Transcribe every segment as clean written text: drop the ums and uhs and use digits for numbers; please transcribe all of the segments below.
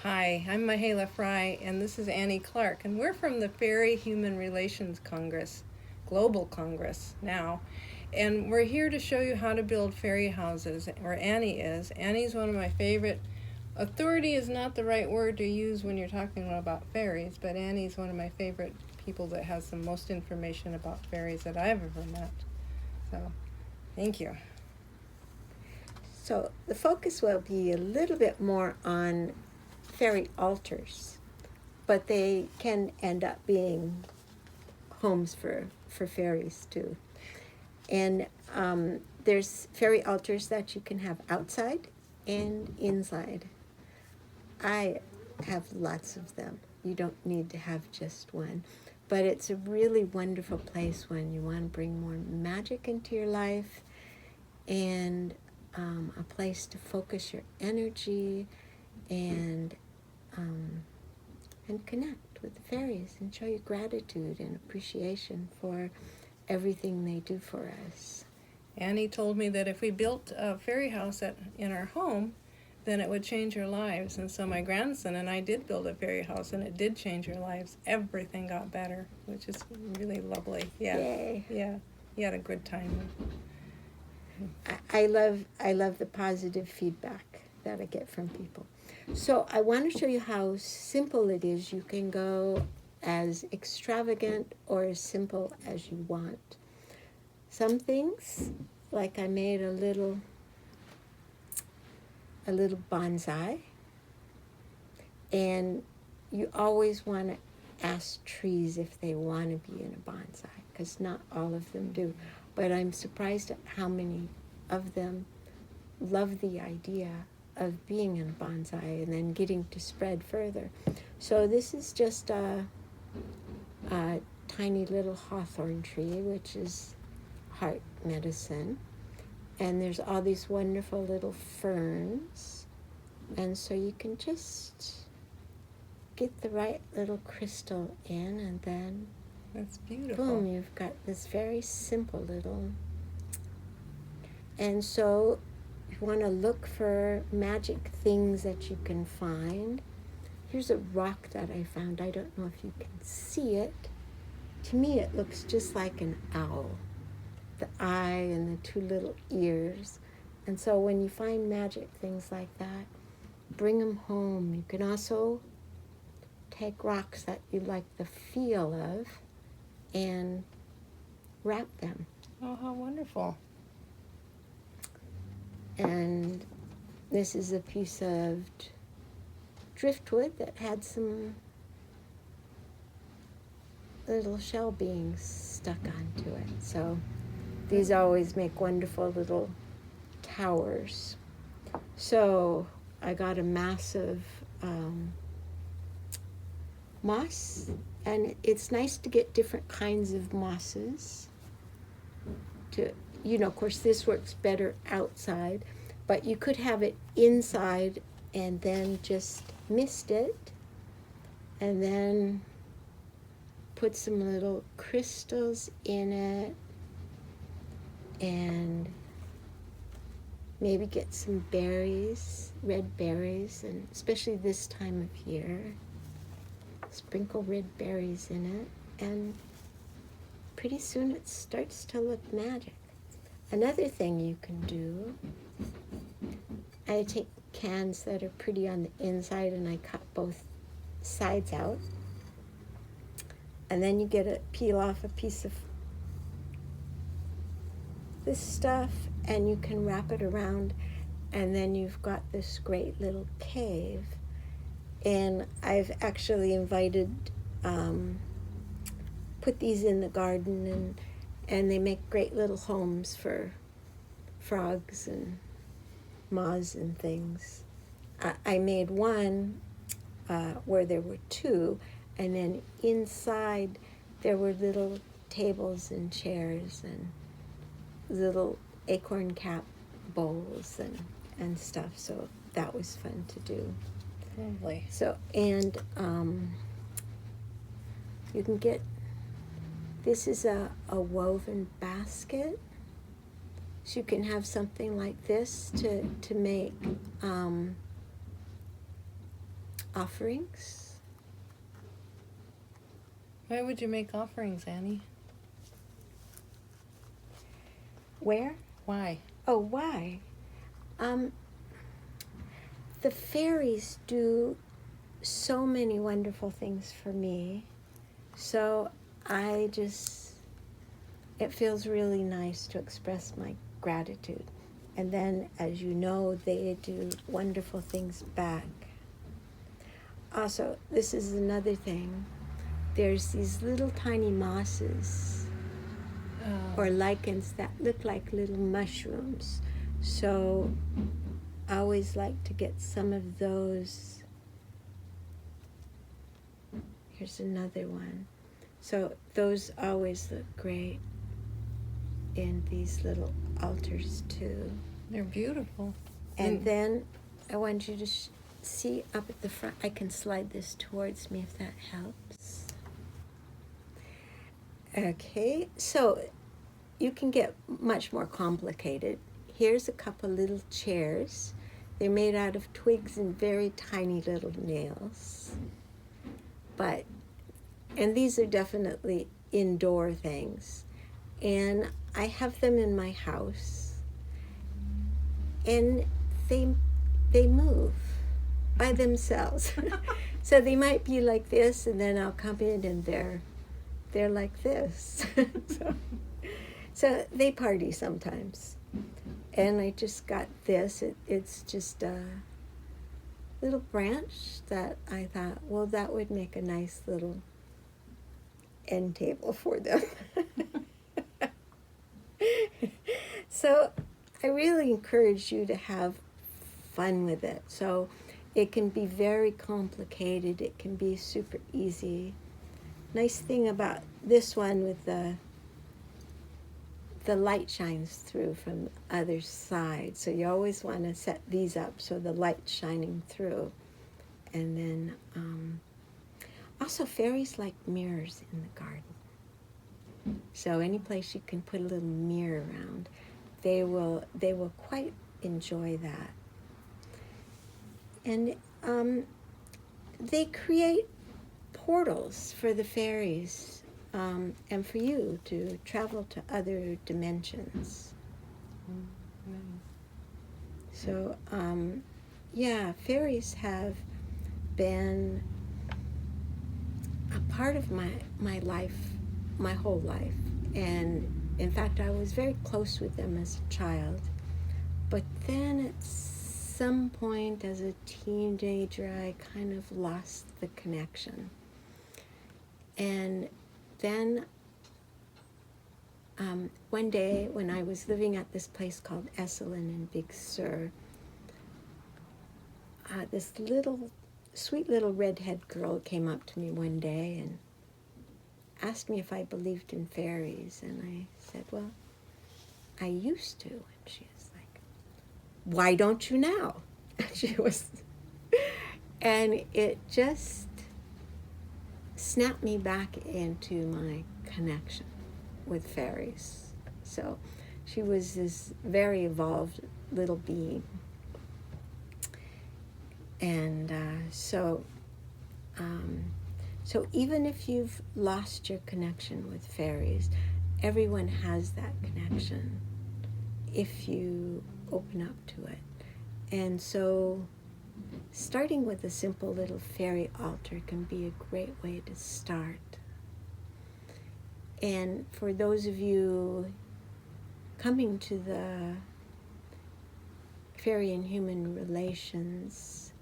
Hi, I'm Mahala Fry, and this is Annie Clark, and we're from the Fairy Human Relations Congress, Global Congress now. And we're here to show you how to build fairy houses, or Annie is. Annie's one of my favorite. Authority is not the right word to use when you're talking about fairies, but Annie's one of my favorite people that has the most information about fairies that I've ever met. So, thank you. So the focus will be a little bit more on fairy altars, but they can end up being homes for fairies too. And there's fairy altars that you can have outside and inside. I have lots of them. You don't need to have just one. But it's a really wonderful place when you want to bring more magic into your life and a place to focus your energy and um, and connect with the fairies and show your gratitude and appreciation for everything they do for us. Annie told me that if we built a fairy house in our home, then it would change our lives. And so my grandson and I did build a fairy house, and it did change our lives. Everything got better, which is really lovely. Yeah, Yay. yeah, he had a good time. I love the positive feedback that I get from people. So I want to show you how simple it is. You can go as extravagant or as simple as you want. Some things, like I made a little bonsai, and you always want to ask trees if they want to be in a bonsai, because not all of them do. But I'm surprised at how many of them love the idea of being in a bonsai and then getting to spread further. So this is just a tiny little hawthorn tree, which is heart medicine. And there's all these wonderful little ferns. And so you can just get the right little crystal in, and then That's beautiful. boom, you've got this very simple little. And so you want to look for magic things that you can find. Here's a rock that I found. I don't know if you can see it. To me, it looks just like an owl. The eye and the two little ears. And so when you find magic things like that, bring them home. You can also take rocks that you like the feel of and wrap them. Oh, how wonderful. And this is a piece of driftwood that had some little shell beings stuck onto it. So these always make wonderful little towers. So I got a massive moss, and it's nice to get different kinds of mosses. Of course, this works better outside, but you could have it inside and then just mist it, and then put some little crystals in it, and maybe get some berries, red berries, and especially this time of year, sprinkle red berries in it, and pretty soon it starts to look magic. Another thing you can do, I take cans that are pretty on the inside and I cut both sides out. And then you peel off a piece of this stuff and you can wrap it around, and then you've got this great little cave. And I've actually put these in the garden, and they make great little homes for frogs and moths and things. I made one where there were two, and then inside there were little tables and chairs and little acorn cap bowls and stuff. So that was fun to do. Lovely. So, and you can get, this is a woven basket. So you can have something like this to make offerings. Why would you make offerings, Annie? Where? Why? Oh, why? The fairies do so many wonderful things for me. So it feels really nice to express my gratitude. And then, as you know, they do wonderful things back. Also, this is another thing. There's these little tiny mosses or lichens that look like little mushrooms. So I always like to get some of those. Here's another one. So those always look great in these little altars too. They're beautiful. And then I want you to see up at the front. I can slide this towards me if that helps. Okay, so you can get much more complicated. Here's a couple little chairs. They're made out of twigs and very tiny little nails. And these are definitely indoor things. And I have them in my house. And they move by themselves. So they might be like this, and then I'll come in and they're like this. So they party sometimes. And I just got this. It's just a little branch that I thought, well, that would make a nice little end table for them. So I really encourage you to have fun with it. So it can be very complicated. It can be super easy. Nice thing about this one with the light shines through from the other side. So you always want to set these up so the light's shining through. And then also fairies like mirrors in the garden. So any place you can put a little mirror around, they will quite enjoy that. And they create portals for the fairies and for you to travel to other dimensions. So fairies have been a part of my life, my whole life. And in fact, I was very close with them as a child. But then at some point as a teenager, I kind of lost the connection. And then one day when I was living at this place called Esalen in Big Sur, this sweet little redhead girl came up to me one day and asked me if I believed in fairies. And I said, well, I used to. And she was like, why don't you now? And it just snapped me back into my connection with fairies. So she was this very evolved little being. And so even if you've lost your connection with fairies, everyone has that connection if you open up to it. And so starting with a simple little fairy altar can be a great way to start. And for those of you coming to the Fairy and Human Relations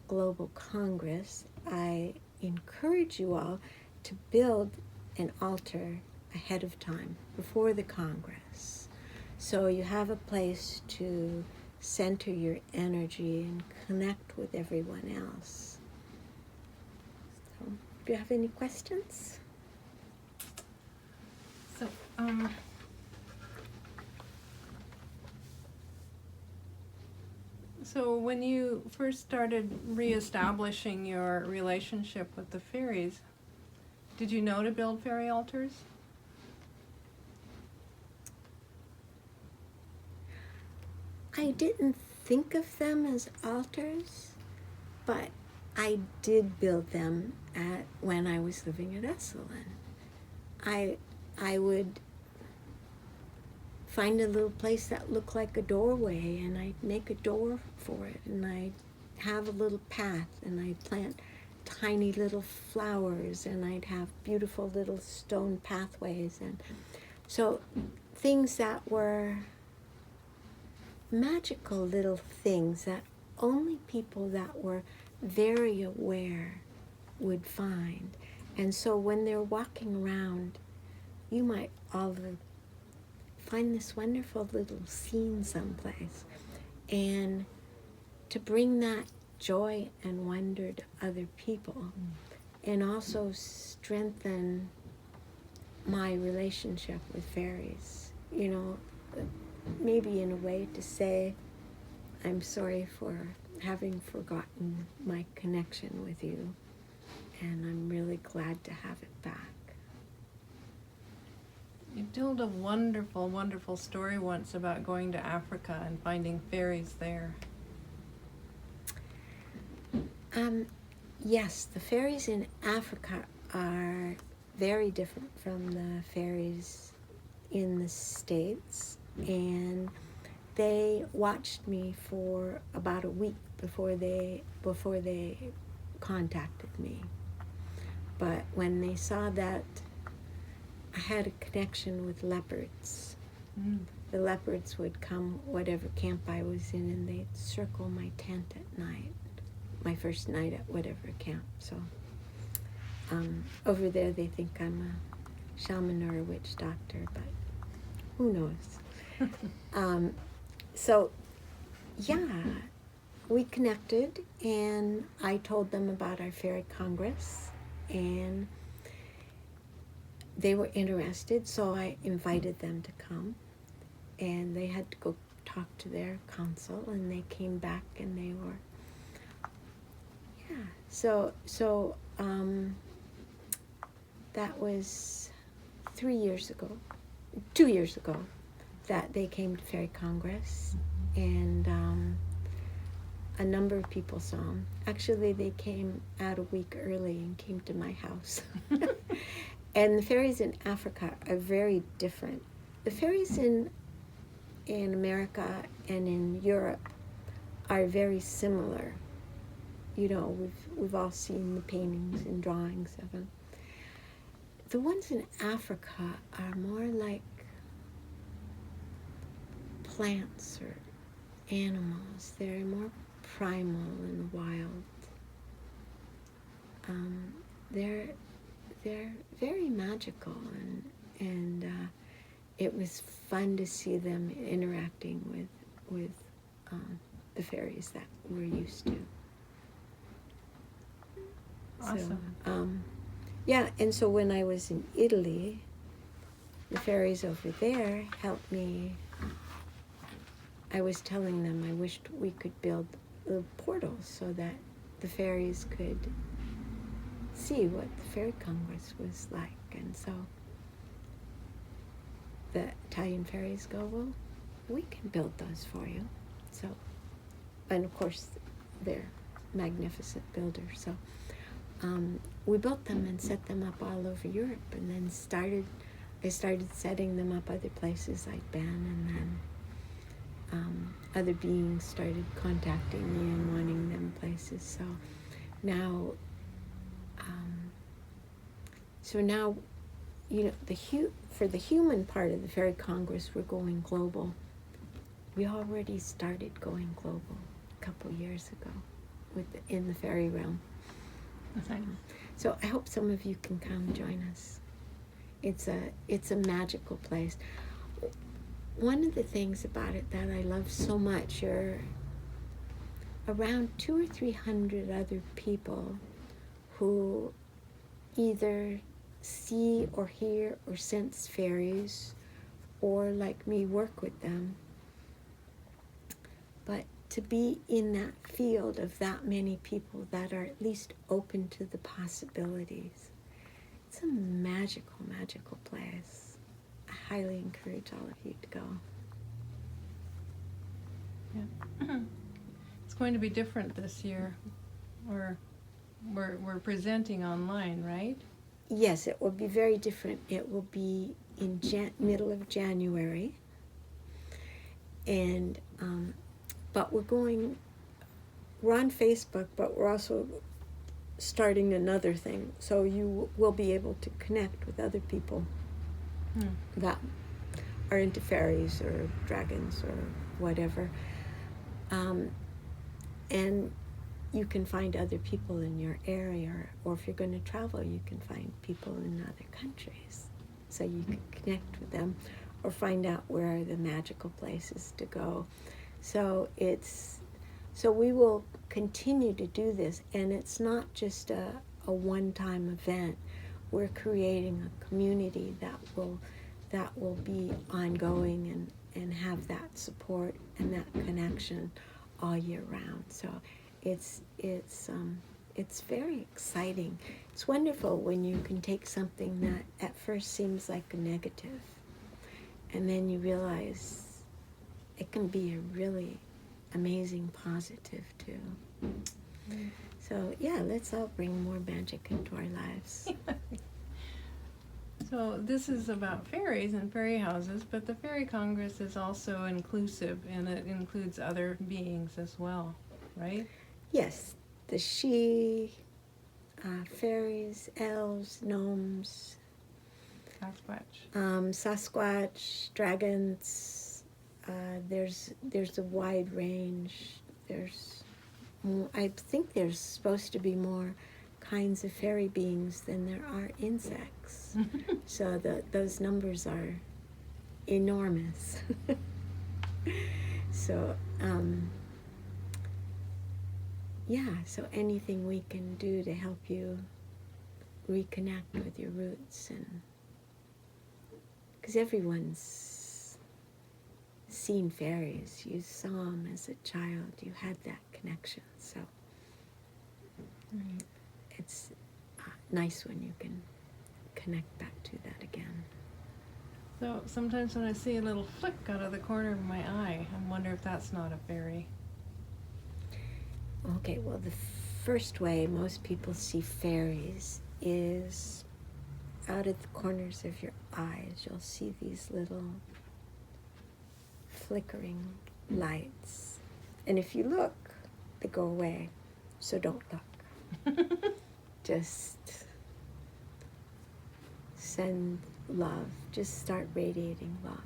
Global Congress, I encourage you all to build an altar ahead of time, before the Congress. So you have a place to center your energy and connect with everyone else. So, do you have any questions? So when you first started reestablishing your relationship with the fairies, did you know to build fairy altars? I didn't think of them as altars, but I did build them when I was living at Esalen. I would find a little place that looked like a doorway, and I'd make a door for it, and I'd have a little path, and I'd plant tiny little flowers, and I'd have beautiful little stone pathways, and so things that were magical little things that only people that were very aware would find. And so when they're walking around, you might all find this wonderful little scene someplace. And to bring that joy and wonder to other people, and also strengthen my relationship with fairies. You know, maybe in a way to say, I'm sorry for having forgotten my connection with you, and I'm really glad to have it back. You told a wonderful, wonderful story once about going to Africa and finding fairies there. Yes, the fairies in Africa are very different from the fairies in the States, and they watched me for about a week before they contacted me. But when they saw that I had a connection with leopards, the leopards would come whatever camp I was in, and they'd circle my tent at night, my first night at whatever camp. So over there they think I'm a shaman or a witch doctor, but who knows? So yeah, we connected, and I told them about our fairy congress, and they were interested, so I invited them to come, and they had to go talk to their council, and they came back, and they were, yeah, so that was 2 years ago, that they came to Fairy Congress, and a number of people saw them. Actually, they came out a week early and came to my house. And the fairies in Africa are very different. The fairies in America and in Europe are very similar. You know, we've all seen the paintings and drawings of them. The ones in Africa are more like plants or animals. They're more primal and wild. They're very magical, and it was fun to see them interacting with the fairies that we're used to. Awesome. So, yeah, and so when I was in Italy, the fairies over there helped me. I was telling them I wished we could build little portals so that the fairies could see what the Fairy Congress was like. And so the Italian fairies go, well, we can build those for you. So, and of course, they're magnificent builders. So we built them and set them up all over Europe, and then I started setting them up other places I'd been, and then other beings started contacting me and wanting them places. So now, you know, for the human part of the Fairy Congress, we're going global. We already started going global a couple years ago in the fairy realm. So I hope some of you can come join us. It's a magical place. One of the things about it that I love so much are around 200 or 300 other people who either see or hear or sense fairies, or like me work with them. But to be in that field of that many people that are at least open to the possibilities, it's a magical, magical place. I highly encourage all of you to go. Yeah. It's going to be different this year. We're we're presenting online, right? Yes, it will be very different. It will be in middle of January, and but we're on Facebook, but we're also starting another thing, so you will be able to connect with other people that are into fairies or dragons or whatever, and you can find other people in your area, or if you're going to travel, you can find people in other countries, so you can connect with them or find out where are the magical places to go. So we will continue to do this, and it's not just a one-time event. We're creating a community that will be ongoing and have that support and that connection all year round. So it's very exciting. It's wonderful when you can take something that at first seems like a negative, and then you realize it can be a really amazing positive too. So yeah, let's all bring more magic into our lives. So this is about fairies and fairy houses, but the Fairy Congress is also inclusive, and it includes other beings as well, right? Yes, the fairies, elves, gnomes, Sasquatch, dragons. There's a wide range. I think there's supposed to be more kinds of fairy beings than there are insects. So those numbers are enormous. So so anything we can do to help you reconnect with your roots, and because everyone's seen fairies, you saw them as a child, you had that connection, so it's nice when you can connect back to that again. So sometimes when I see a little flick out of the corner of my eye, I wonder if that's not a fairy. Okay, well, the first way most people see fairies is out of the corners of your eyes. You'll see these little flickering lights. And if you look, they go away. So don't look. Just send love. Just start radiating love.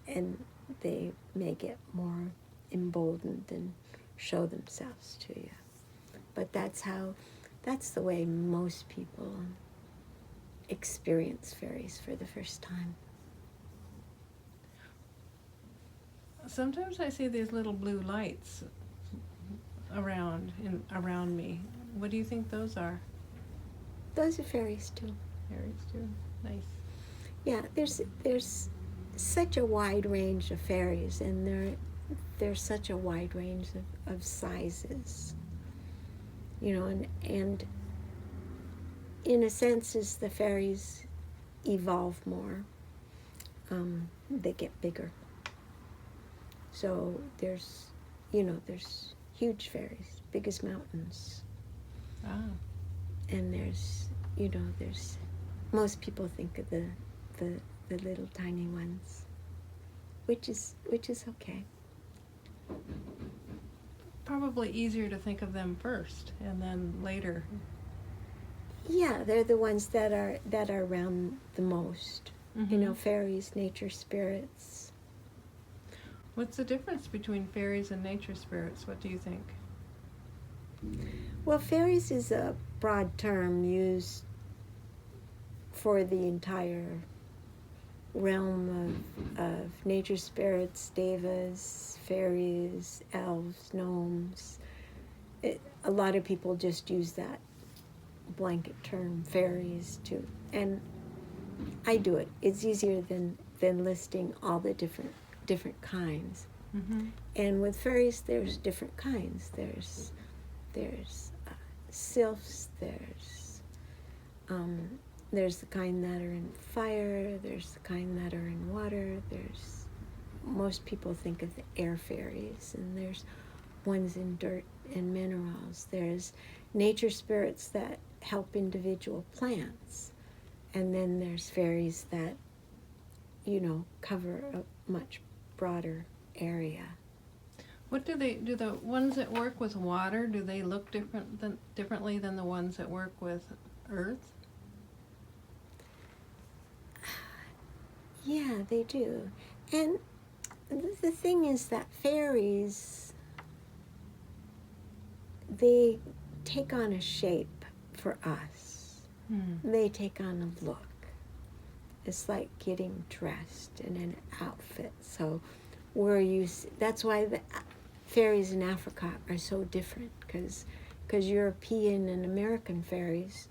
And they may get more emboldened and show themselves to you. But that's the way most people experience fairies for the first time. Sometimes I see these little blue lights around me. What do you think those are? Those are fairies too. Fairies too. Nice. Yeah, there's such a wide range of fairies, and there's such a wide range of sizes. And in a sense, as the fairies evolve more, they get bigger. So there's huge fairies, big as mountains. Ah. And there's most people think of the little tiny ones, which is okay. Probably easier to think of them first and then later. Yeah, they're the ones that are around the most. Mm-hmm. Fairies, nature spirits. What's the difference between fairies and nature spirits? What do you think? Well, fairies is a broad term used for the entire realm of nature spirits, devas, fairies, elves, gnomes. A lot of people just use that blanket term, fairies, too. And I do it. It's easier than listing all the different kinds. Mm-hmm. And with fairies, there's different kinds. There's sylphs. There's the kind that are in fire. There's the kind that are in water. Most people think of the air fairies, and there's ones in dirt and minerals. There's nature spirits that help individual plants. And then there's fairies that, cover a much broader area. What do the ones that work with water, do they look differently than the ones that work with earth? Yeah, they do. And the thing is that fairies, they take on a shape for us. They take on a look. It's like getting dressed in an outfit. So that's why the fairies in Africa are so different, because European and American fairies,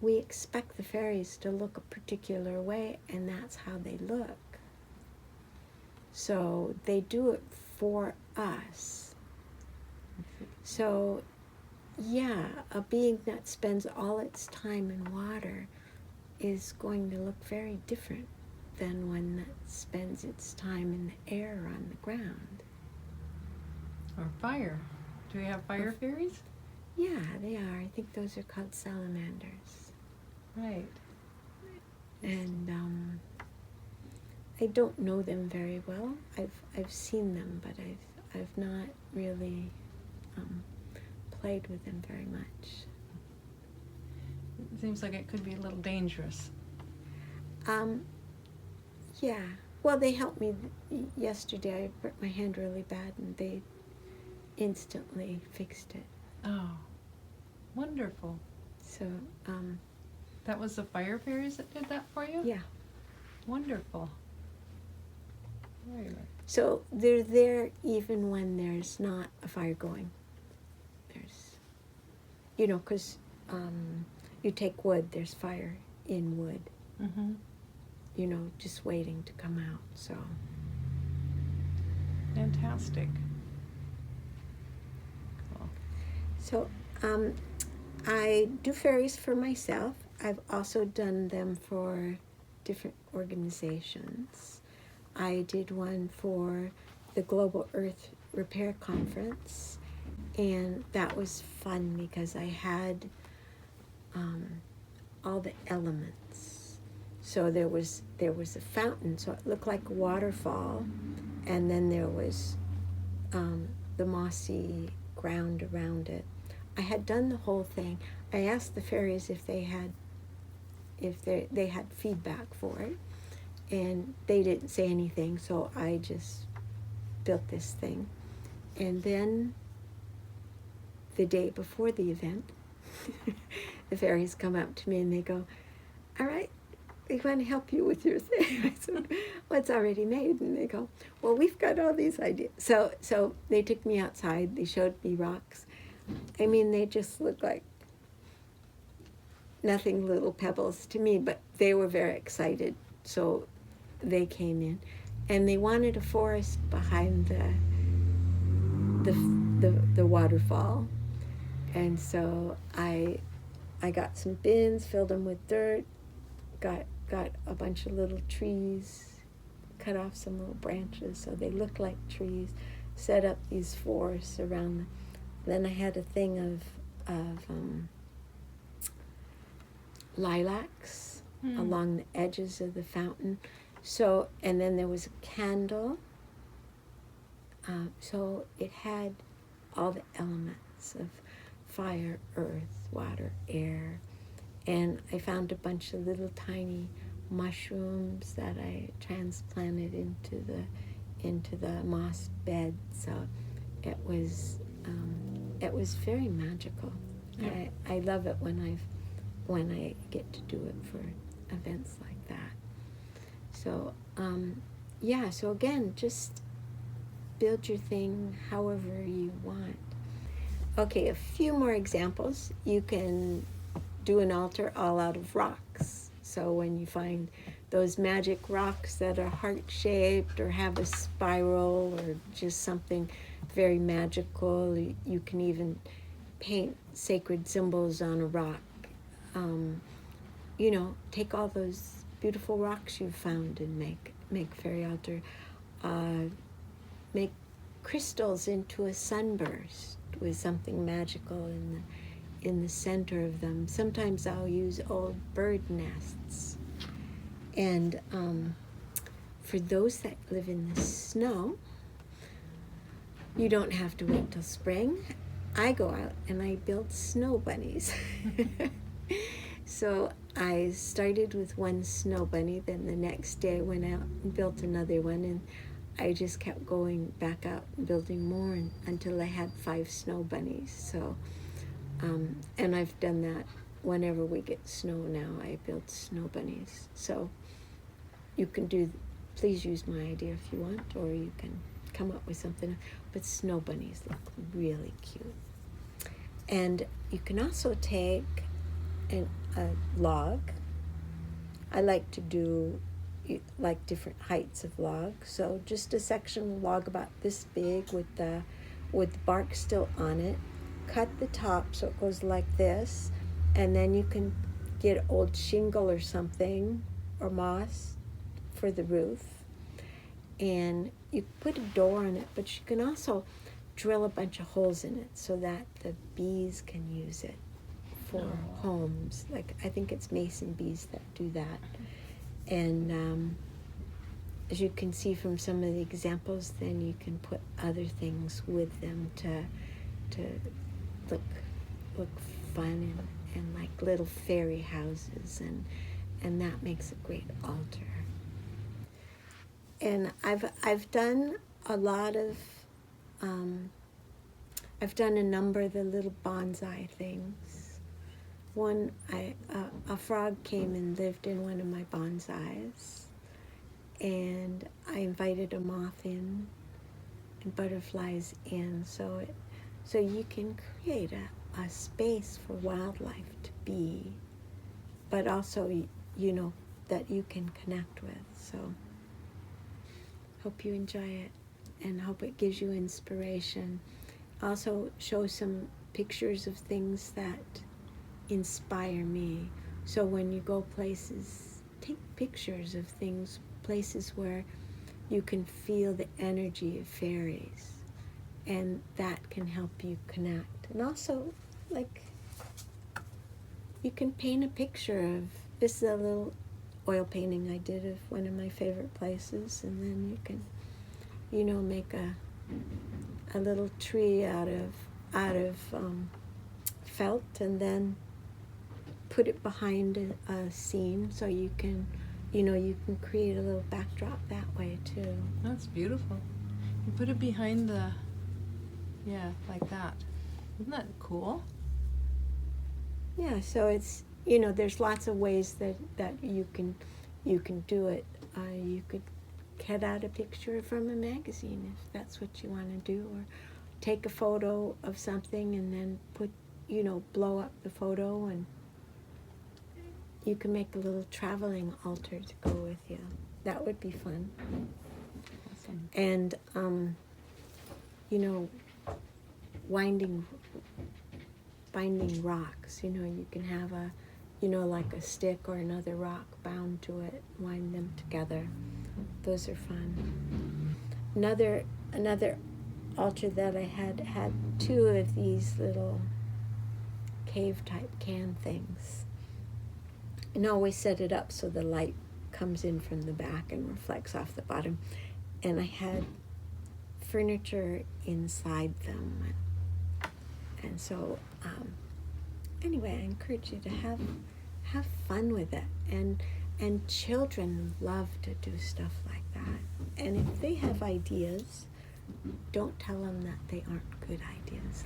we expect the fairies to look a particular way, and that's how they look. So they do it for us. So, yeah, a being that spends all its time in water is going to look very different than one that spends its time in the air on the ground. Or fire. Do we have fire fairies? Yeah, they are. I think those are called salamanders. Right. And I don't know them very well. I've seen them, but I've not really played with them very much. It seems like it could be a little dangerous. Yeah. Well, they helped me yesterday. I hurt my hand really bad, and they instantly fixed it. Oh, wonderful. So, that was the fire fairies that did that for you? yeah. Wonderful. Very nice. So they're there even when there's not a fire going. There's, because you take wood, there's fire in wood. Mm-hmm. Just waiting to come out. So Fantastic. Cool. So I do fairies for myself. I've also done them for different organizations. I did one for the Global Earth Repair Conference, and that was fun because I had all the elements. So there was a fountain, so it looked like a waterfall, and then there was the mossy ground around it. I had done the whole thing. I asked the fairies if they had feedback for it, and they didn't say anything, so I just built this thing. And then the day before the event, the fairies come up to me and they go, "All right, we want to help you with your thing." I said, "Well, it's already made." And they go, "Well, we've got all these ideas." So they took me outside. They showed me rocks. I mean, they just looked like nothing, little pebbles to me, but they were very excited. So they came in, and they wanted a forest behind the waterfall. And so I got some bins, filled them with dirt, got a bunch of little trees, cut off some little branches so they looked like trees, set up these forests around them. Then I had a thing of lilacs along the edges of the fountain. So, and then there was a candle. So it had all the elements of fire, earth, water, air. And I found a bunch of little tiny mushrooms that I transplanted into the moss bed. So it was very magical. Yeah. I love it when I get to do it for events like that. So so again, just build your thing however you want. Okay, a few more examples. You can do an altar all out of rocks. So when you find those magic rocks that are heart-shaped or have a spiral or just something very magical, you can even paint sacred symbols on a rock. Take all those beautiful rocks you've found and make fairy altar. Make crystals into a sunburst. with something magical in the center of them. Sometimes I'll use old bird nests. And for those that live in the snow, you don't have to wait till spring. I go out and I build snow bunnies. So I started with one snow bunny, then the next day I went out and built another one, and I just kept going back out and building more until I had 5 snow bunnies. So, and I've done that whenever we get snow now. I build snow bunnies. So you can please use my idea if you want, or you can come up with something. But snow bunnies look really cute. And you can also take a log. I like to do like different heights of log. So just a section of log about this big with the bark still on it. Cut the top so it goes like this, and then you can get old shingle or something or moss for the roof, and you put a door on it, but you can also drill a bunch of holes in it so that the bees can use it for homes. Like, I think it's mason bees that do that. And as you can see from some of the examples, then you can put other things with them to look fun and like little fairy houses, and that makes a great altar. And I've done a lot of I've done a number of the little bonsai things. One, a frog came and lived in one of my bonsais, and I invited a moth in and butterflies in, so you can create a space for wildlife to be, but also, you know, that you can connect with. So hope you enjoy it, and hope it gives you inspiration. Also show some pictures of things that inspire me. So when you go places, take pictures of things, places where you can feel the energy of fairies, and that can help you connect. And also, like, you can paint a picture of, this is a little oil painting I did of one of my favorite places, and then you can, you know, make a little tree out of felt, and then put it behind a scene, so you can, you know, you can create a little backdrop that way too. That's beautiful. You put it behind like that. Isn't that cool? Yeah, so it's, you know, there's lots of ways that you can do it. You could cut out a picture from a magazine if that's what you want to do, or take a photo of something and then put, you know, blow up the photo, and you can make a little traveling altar to go with you. That would be fun. Awesome. And you know, binding rocks. You know, you can have a, you know, like a stick or another rock bound to it, wind them together. Those are fun. Another altar that I had 2 of these little cave type can things, and always set it up so the light comes in from the back and reflects off the bottom, and I had furniture inside them, and so anyway, I encourage you to have fun with it, and children love to do stuff like that. And if they have ideas, don't tell them that they aren't good ideas.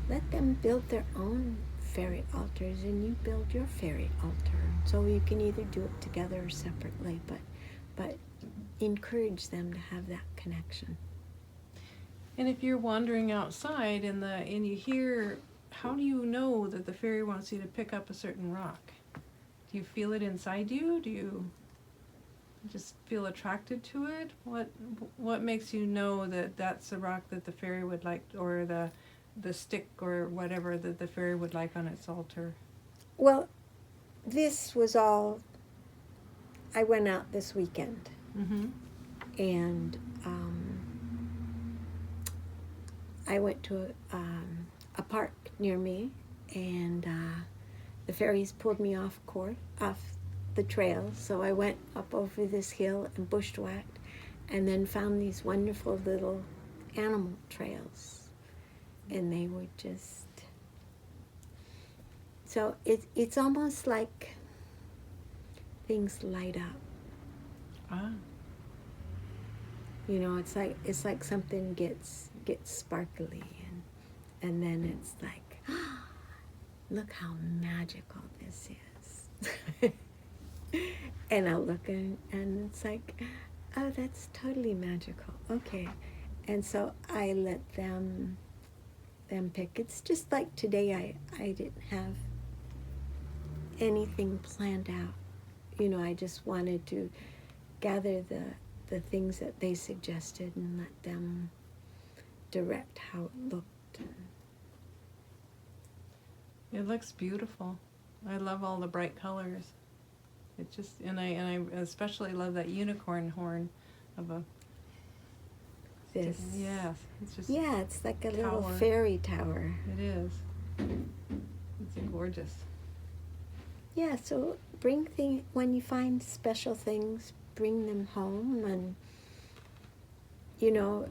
Let them build their own fairy altars, and you build your fairy altar. So you can either do it together or separately, but encourage them to have that connection. And if you're wandering outside and you hear, how do you know that the fairy wants you to pick up a certain rock? Do you feel it inside you? Do you just feel attracted to it? What makes you know that that's the rock that the fairy would like, or the stick or whatever that the fairy would like on its altar? Well, this was all, I went out this weekend, Mm-hmm. and I went to a park near me, and the fairies pulled me off the trail. So I went up over this hill and bushwhacked, and then found these wonderful little animal trails, and they were just so it's almost like things light up. Ah. You know, it's like something gets sparkly, and then it's like, look how magical this is. And I look and it's like, oh, that's totally magical. Okay. And so I let them pick. It's just like today I didn't have anything planned out. You know, I just wanted to gather the things that they suggested and let them direct how it looked. It looks beautiful. I love all the bright colors. It just and I especially love that unicorn horn of a This. yes. It's just Yeah, it's like a little tower. fairy tower. It is. It's gorgeous. Yeah, so when you find special things, bring them home. And you know,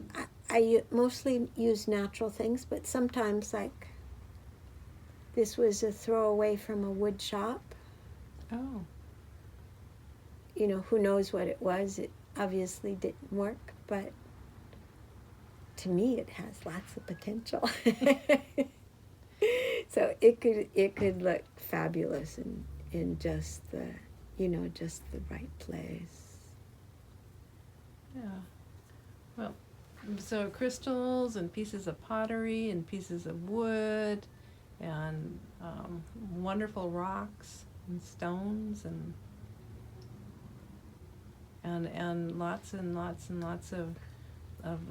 I mostly use natural things, but sometimes, like, this was a throwaway from a wood shop. Oh. You know, who knows what it was? It obviously didn't work, but to me it has lots of potential. So it could look fabulous in just the right place. Yeah. Well, so crystals and pieces of pottery and pieces of wood and wonderful rocks and stones and lots and lots and lots of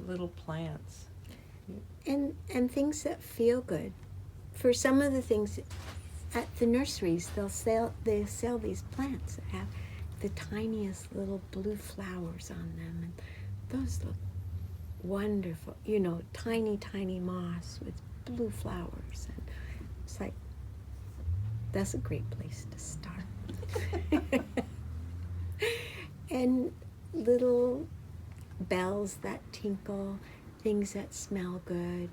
little plants. And things that feel good. For some of the things at the nurseries, they sell these plants that have the tiniest little blue flowers on them, and those look wonderful. You know, tiny moss with blue flowers, and it's like, that's a great place to start. And little bells that tinkle, things that smell good.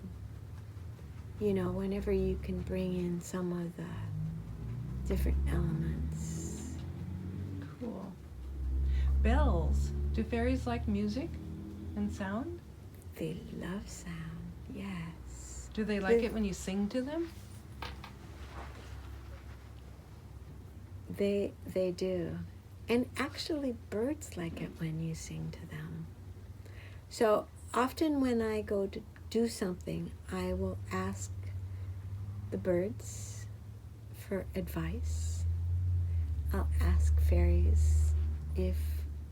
You know, whenever you can bring in some of the different elements. Cool. Bells. Do fairies like music and sound? They love sound, yes. Do they like it when you sing to them? They do. And actually, birds like it when you sing to them. So often when I go to do something, I will ask the birds for advice. I'll ask fairies if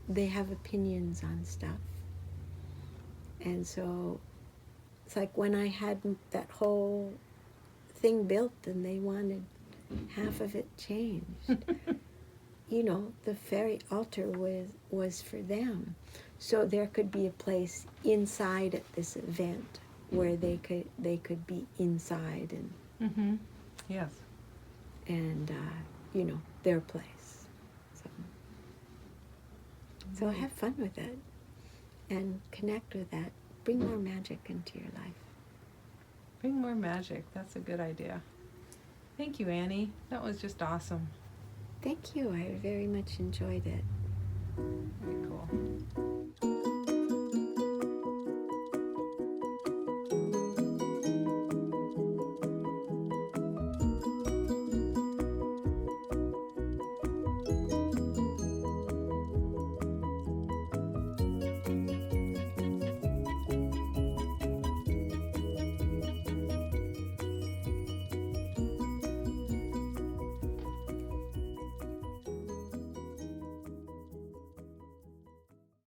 they have opinions on stuff. And so it's like when I had that whole thing built and they wanted half of it changed. You know, the fairy altar was for them. So there could be a place inside at this event where they could be inside Mm-hmm. Yes. and you know, their place. So have fun with it and connect with that. Bring more magic into your life. Bring more magic. That's a good idea. Thank you, Annie. That was just awesome. Thank you. I very much enjoyed it. Very cool.